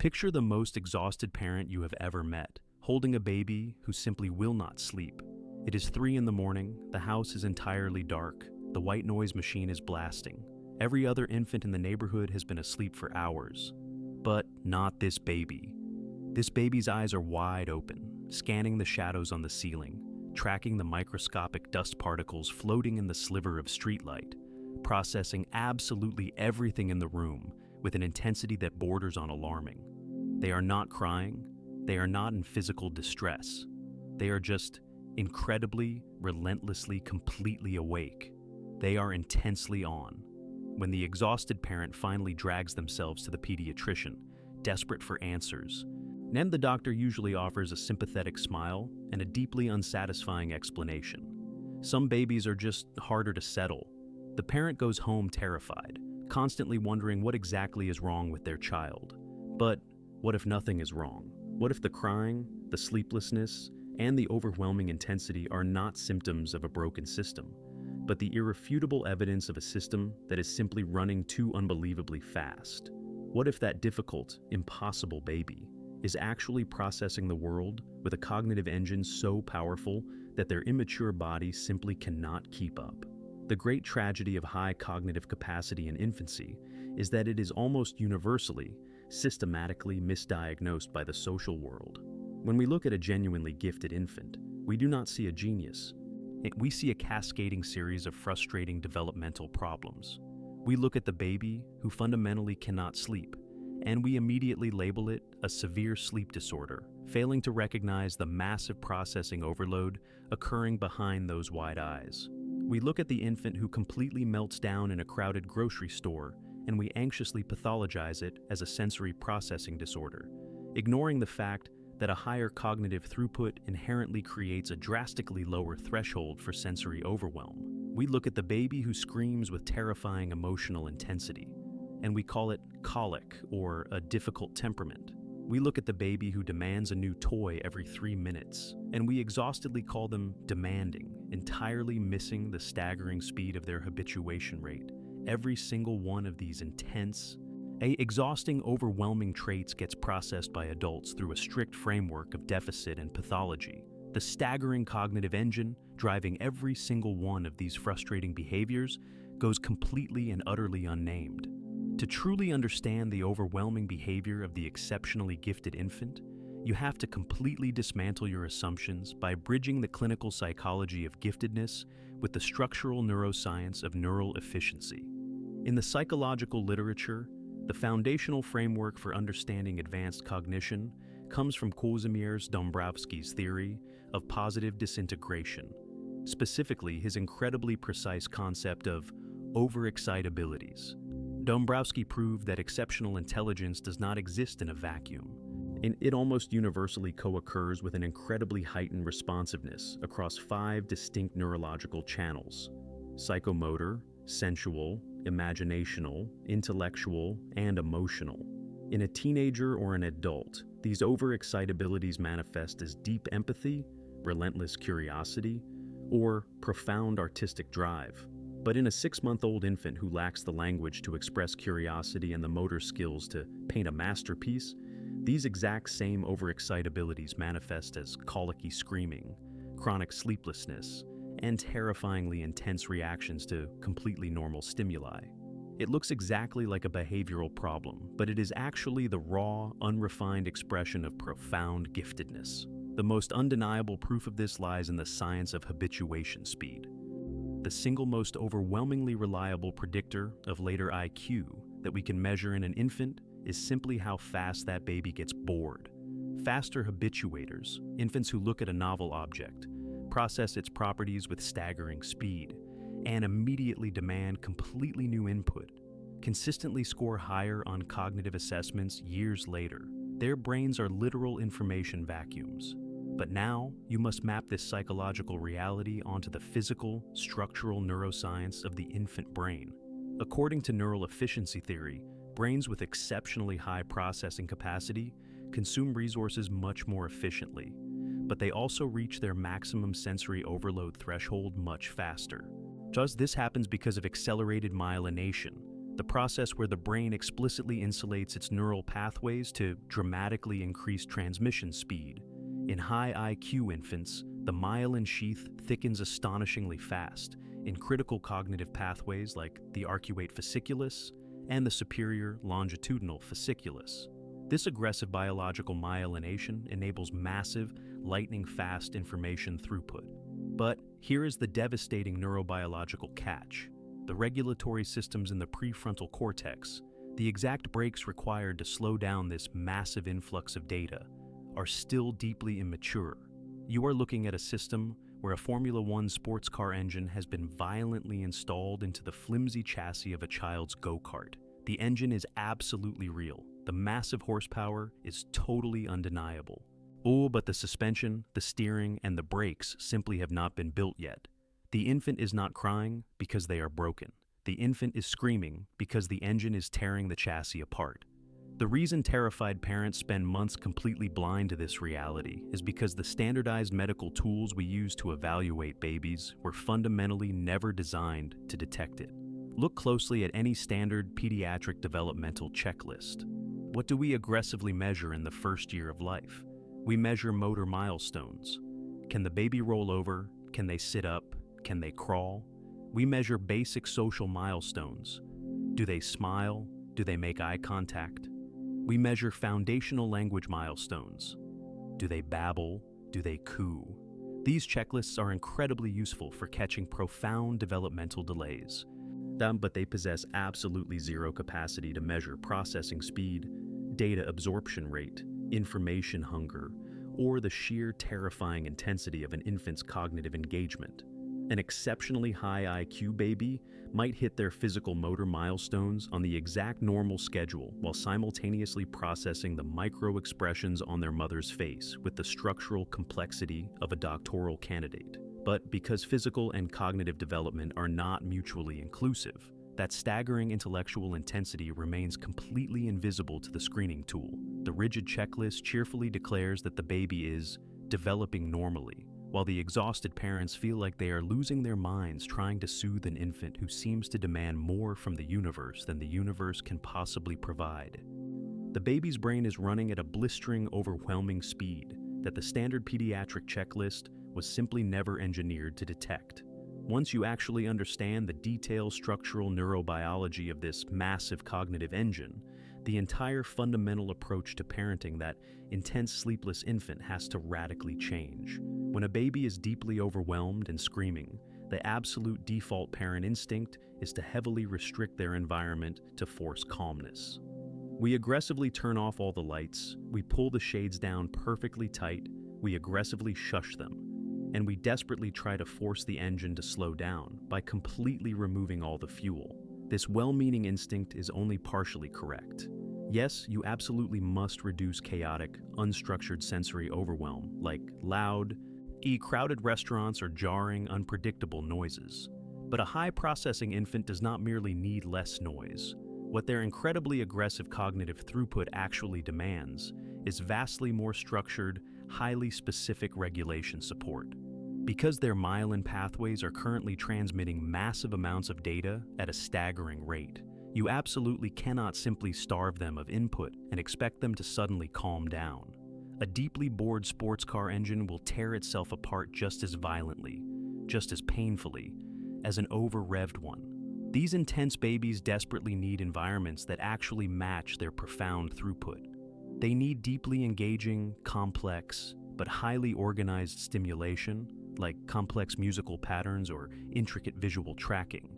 Picture the most exhausted parent you have ever met, holding a baby who simply will not sleep. It is 3 in the morning, the house is entirely dark, the white noise machine is blasting. Every other infant in the neighborhood has been asleep for hours. But not this baby. This baby's eyes are wide open, scanning the shadows on the ceiling, tracking the microscopic dust particles floating in the sliver of streetlight, processing absolutely everything in the room with an intensity that borders on alarming. They are not crying, they are not in physical distress. They are just incredibly, relentlessly, completely awake. They are intensely on. When the exhausted parent finally drags themselves to the pediatrician, desperate for answers, then the doctor usually offers a sympathetic smile and a deeply unsatisfying explanation. Some babies are just harder to settle. The parent goes home terrified, constantly wondering what exactly is wrong with their child. But what if nothing is wrong? What if the crying, the sleeplessness, and the overwhelming intensity are not symptoms of a broken system, but the irrefutable evidence of a system that is simply running too unbelievably fast? What if that difficult, impossible baby is actually processing the world with a cognitive engine so powerful that their immature body simply cannot keep up? The great tragedy of high cognitive capacity in infancy is that it is almost universally, systematically misdiagnosed by the social world. When we look at a genuinely gifted infant, we do not see a genius. We see a cascading series of frustrating developmental problems. We look at the baby who fundamentally cannot sleep, and we immediately label it a severe sleep disorder, failing to recognize the massive processing overload occurring behind those wide eyes. We look at the infant who completely melts down in a crowded grocery store, and we anxiously pathologize it as a sensory processing disorder, ignoring the fact that a higher cognitive throughput inherently creates a drastically lower threshold for sensory overwhelm. We look at the baby who screams with terrifying emotional intensity, and we call it colic or a difficult temperament. We look at the baby who demands a new toy every 3 minutes, and we exhaustedly call them demanding, entirely missing the staggering speed of their habituation rate. Every single one of these intense, exhausting, overwhelming traits gets processed by adults through a strict framework of deficit and pathology. The staggering cognitive engine driving every single one of these frustrating behaviors goes completely and utterly unnamed. To truly understand the overwhelming behavior of the exceptionally gifted infant, you have to completely dismantle your assumptions by bridging the clinical psychology of giftedness with the structural neuroscience of neural efficiency. In the psychological literature, the foundational framework for understanding advanced cognition comes from Kazimierz Dombrowski's theory of positive disintegration, specifically his incredibly precise concept of overexcitabilities. Dombrowski proved that exceptional intelligence does not exist in a vacuum. It almost universally co-occurs with an incredibly heightened responsiveness across 5 distinct neurological channels: psychomotor, sensual, imaginational, intellectual, and emotional. In a teenager or an adult, these overexcitabilities manifest as deep empathy, relentless curiosity, or profound artistic drive. But in a 6-month-old infant who lacks the language to express curiosity and the motor skills to paint a masterpiece, these exact same overexcitabilities manifest as colicky screaming, chronic sleeplessness, and terrifyingly intense reactions to completely normal stimuli. It looks exactly like a behavioral problem, but it is actually the raw, unrefined expression of profound giftedness. The most undeniable proof of this lies in the science of habituation speed. The single most overwhelmingly reliable predictor of later IQ that we can measure in an infant is simply how fast that baby gets bored. Faster habituators, infants who look at a novel object, process its properties with staggering speed, and immediately demand completely new input, consistently score higher on cognitive assessments years later. Their brains are literal information vacuums. But now, you must map this psychological reality onto the physical, structural neuroscience of the infant brain. According to neural efficiency theory, brains with exceptionally high processing capacity consume resources much more efficiently, but they also reach their maximum sensory overload threshold much faster. This happens because of accelerated myelination, the process where the brain explicitly insulates its neural pathways to dramatically increase transmission speed. In high IQ infants, the myelin sheath thickens astonishingly fast in critical cognitive pathways like the arcuate fasciculus and the superior longitudinal fasciculus. This aggressive biological myelination enables massive, lightning-fast information throughput. But here is the devastating neurobiological catch. The regulatory systems in the prefrontal cortex, the exact brakes required to slow down this massive influx of data, are still deeply immature. You are looking at a system where a Formula One sports car engine has been violently installed into the flimsy chassis of a child's go-kart. The engine is absolutely real. The massive horsepower is totally undeniable. Oh, but the suspension, the steering, and the brakes simply have not been built yet. The infant is not crying because they are broken. The infant is screaming because the engine is tearing the chassis apart. The reason terrified parents spend months completely blind to this reality is because the standardized medical tools we use to evaluate babies were fundamentally never designed to detect it. Look closely at any standard pediatric developmental checklist. What do we aggressively measure in the first year of life? We measure motor milestones. Can the baby roll over? Can they sit up? Can they crawl? We measure basic social milestones. Do they smile? Do they make eye contact? We measure foundational language milestones. Do they babble? Do they coo? These checklists are incredibly useful for catching profound developmental delays. But they possess absolutely zero capacity to measure processing speed, data absorption rate, information hunger, or the sheer terrifying intensity of an infant's cognitive engagement. An exceptionally high IQ baby might hit their physical motor milestones on the exact normal schedule while simultaneously processing the micro-expressions on their mother's face with the structural complexity of a doctoral candidate. But because physical and cognitive development are not mutually inclusive, that staggering intellectual intensity remains completely invisible to the screening tool. The rigid checklist cheerfully declares that the baby is developing normally, while the exhausted parents feel like they are losing their minds trying to soothe an infant who seems to demand more from the universe than the universe can possibly provide. The baby's brain is running at a blistering, overwhelming speed that the standard pediatric checklist was simply never engineered to detect. Once you actually understand the detailed structural neurobiology of this massive cognitive engine, the entire fundamental approach to parenting that intense sleepless infant has to radically change. When a baby is deeply overwhelmed and screaming, the absolute default parent instinct is to heavily restrict their environment to force calmness. We aggressively turn off all the lights, we pull the shades down perfectly tight, we aggressively shush them, and we desperately try to force the engine to slow down by completely removing all the fuel. This well-meaning instinct is only partially correct. Yes, you absolutely must reduce chaotic, unstructured sensory overwhelm, like loud, crowded restaurants or jarring, unpredictable noises. But a high-processing infant does not merely need less noise. What their incredibly aggressive cognitive throughput actually demands is vastly more structured, highly specific regulation support. Because their myelin pathways are currently transmitting massive amounts of data at a staggering rate, you absolutely cannot simply starve them of input and expect them to suddenly calm down. A deeply bored sports car engine will tear itself apart just as violently, just as painfully, as an over-revved one. These intense babies desperately need environments that actually match their profound throughput. They need deeply engaging, complex, but highly organized stimulation, like complex musical patterns or intricate visual tracking,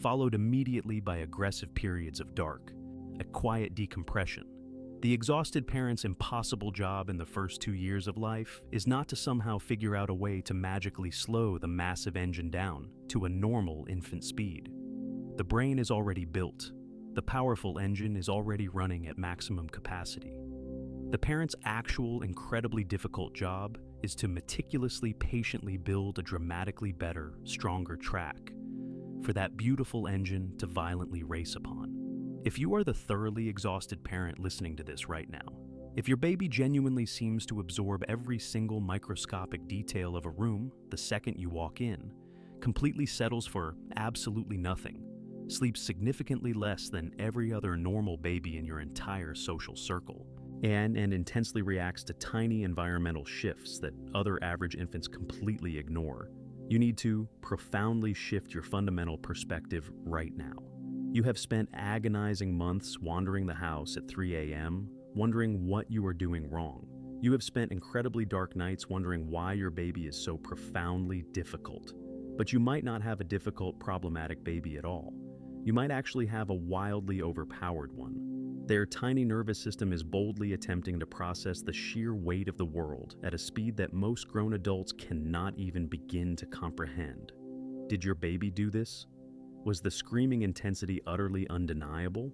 followed immediately by aggressive periods of dark, a quiet decompression. The exhausted parent's impossible job in the first 2 years of life is not to somehow figure out a way to magically slow the massive engine down to a normal infant speed. The brain is already built. The powerful engine is already running at maximum capacity. The parent's actual, incredibly difficult job is to meticulously, patiently build a dramatically better, stronger track for that beautiful engine to violently race upon. If you are the thoroughly exhausted parent listening to this right now, if your baby genuinely seems to absorb every single microscopic detail of a room the second you walk in, completely settles for absolutely nothing, sleeps significantly less than every other normal baby in your entire social circle, and intensely reacts to tiny environmental shifts that other average infants completely ignore. You need to profoundly shift your fundamental perspective right now. You have spent agonizing months wandering the house at 3 a.m., wondering what you are doing wrong. You have spent incredibly dark nights wondering why your baby is so profoundly difficult. But you might not have a difficult, problematic baby at all. You might actually have a wildly overpowered one. Their tiny nervous system is boldly attempting to process the sheer weight of the world at a speed that most grown adults cannot even begin to comprehend. Did your baby do this? Was the screaming intensity utterly undeniable?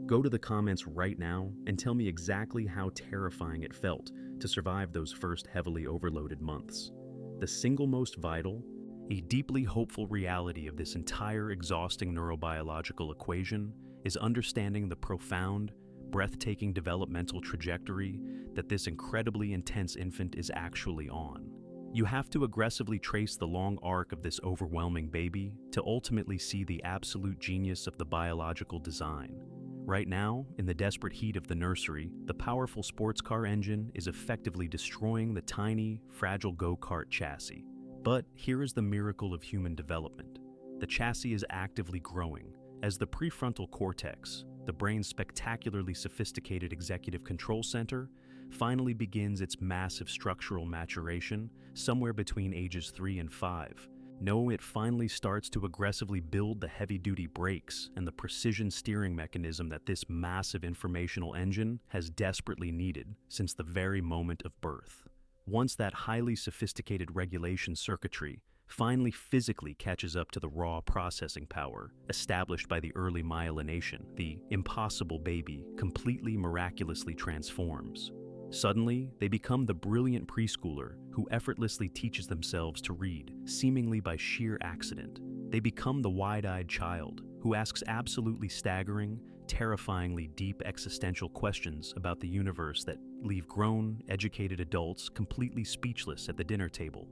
Go to the comments right now and tell me exactly how terrifying it felt to survive those first heavily overloaded months. The single most vital, a deeply hopeful reality of this entire exhausting neurobiological equation is understanding the profound, breathtaking developmental trajectory that this incredibly intense infant is actually on. You have to aggressively trace the long arc of this overwhelming baby to ultimately see the absolute genius of the biological design. Right now, in the desperate heat of the nursery, the powerful sports car engine is effectively destroying the tiny, fragile go-kart chassis. But here is the miracle of human development. The chassis is actively growing as the prefrontal cortex, the brain's spectacularly sophisticated executive control center, finally begins its massive structural maturation somewhere between ages 3 and 5. No, it finally starts to aggressively build the heavy-duty brakes and the precision steering mechanism that this massive informational engine has desperately needed since the very moment of birth. Once that highly sophisticated regulation circuitry finally physically catches up to the raw processing power established by the early myelination, the impossible baby completely miraculously transforms. Suddenly, they become the brilliant preschooler who effortlessly teaches themselves to read, seemingly by sheer accident. They become the wide-eyed child who asks absolutely staggering, terrifyingly deep existential questions about the universe that leave grown, educated adults completely speechless at the dinner table.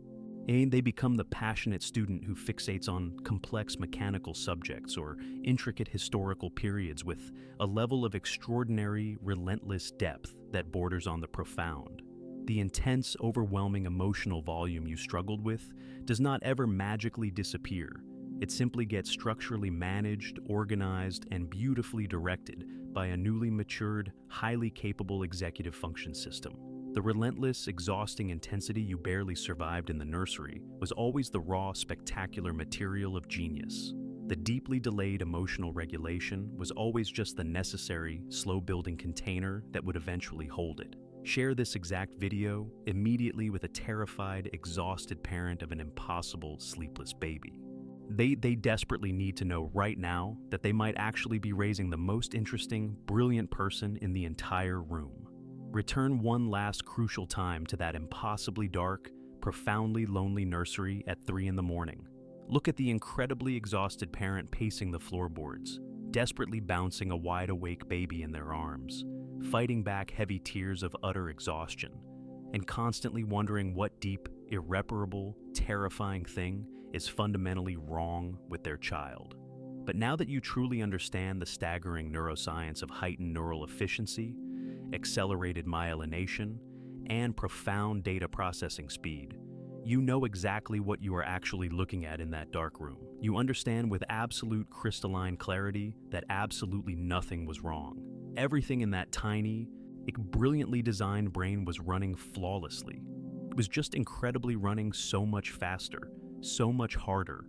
And they become the passionate student who fixates on complex mechanical subjects or intricate historical periods with a level of extraordinary, relentless depth that borders on the profound. The intense, overwhelming emotional volume you struggled with does not ever magically disappear. It simply gets structurally managed, organized, and beautifully directed by a newly matured, highly capable executive function system. The relentless, exhausting intensity you barely survived in the nursery was always the raw, spectacular material of genius. The deeply delayed emotional regulation was always just the necessary, slow-building container that would eventually hold it. Share this exact video immediately with a terrified, exhausted parent of an impossible, sleepless baby. They desperately need to know right now that they might actually be raising the most interesting, brilliant person in the entire room. Return one last crucial time to that impossibly dark, profoundly lonely nursery at 3 in the morning. Look at the incredibly exhausted parent pacing the floorboards, desperately bouncing a wide-awake baby in their arms, fighting back heavy tears of utter exhaustion, and constantly wondering what deep, irreparable, terrifying thing is fundamentally wrong with their child. But now that you truly understand the staggering neuroscience of heightened neural efficiency, accelerated myelination, and profound data processing speed, you know exactly what you are actually looking at in that dark room. You understand with absolute crystalline clarity that absolutely nothing was wrong. Everything in that tiny, brilliantly designed brain was running flawlessly. It was just incredibly running so much faster, so much harder,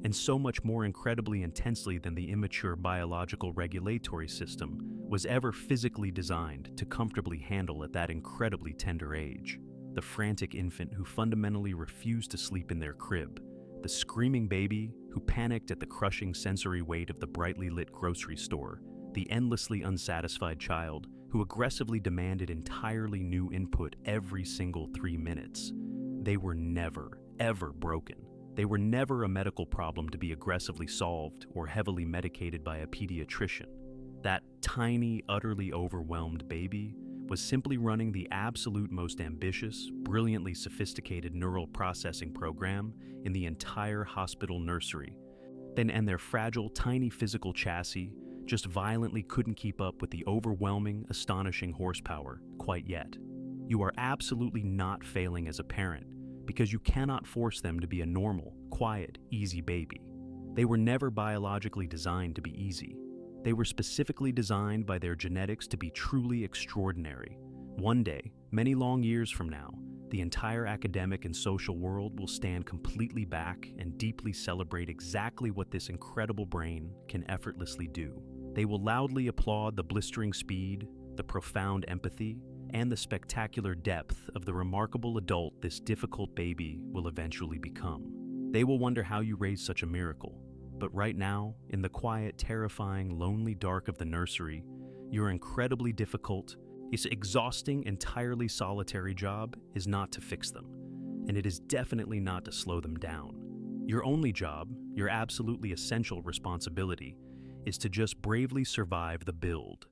and so much more incredibly intensely than the immature biological regulatory system was ever physically designed to comfortably handle at that incredibly tender age. The frantic infant who fundamentally refused to sleep in their crib, the screaming baby who panicked at the crushing sensory weight of the brightly lit grocery store, the endlessly unsatisfied child who aggressively demanded entirely new input every single 3 minutes. They were never, ever broken. They were never a medical problem to be aggressively solved or heavily medicated by a pediatrician. That tiny, utterly overwhelmed baby was simply running the absolute most ambitious, brilliantly sophisticated neural processing program in the entire hospital nursery, And their fragile, tiny physical chassis just violently couldn't keep up with the overwhelming, astonishing horsepower quite yet. You are absolutely not failing as a parent because you cannot force them to be a normal, quiet, easy baby. They were never biologically designed to be easy. They were specifically designed by their genetics to be truly extraordinary. One day, many long years from now, the entire academic and social world will stand completely back and deeply celebrate exactly what this incredible brain can effortlessly do. They will loudly applaud the blistering speed, the profound empathy, and the spectacular depth of the remarkable adult this difficult baby will eventually become. They will wonder how you raised such a miracle. But right now, in the quiet, terrifying, lonely dark of the nursery, your incredibly difficult, exhausting, entirely solitary job is not to fix them, and it is definitely not to slow them down. Your only job, your absolutely essential responsibility, is to just bravely survive the build.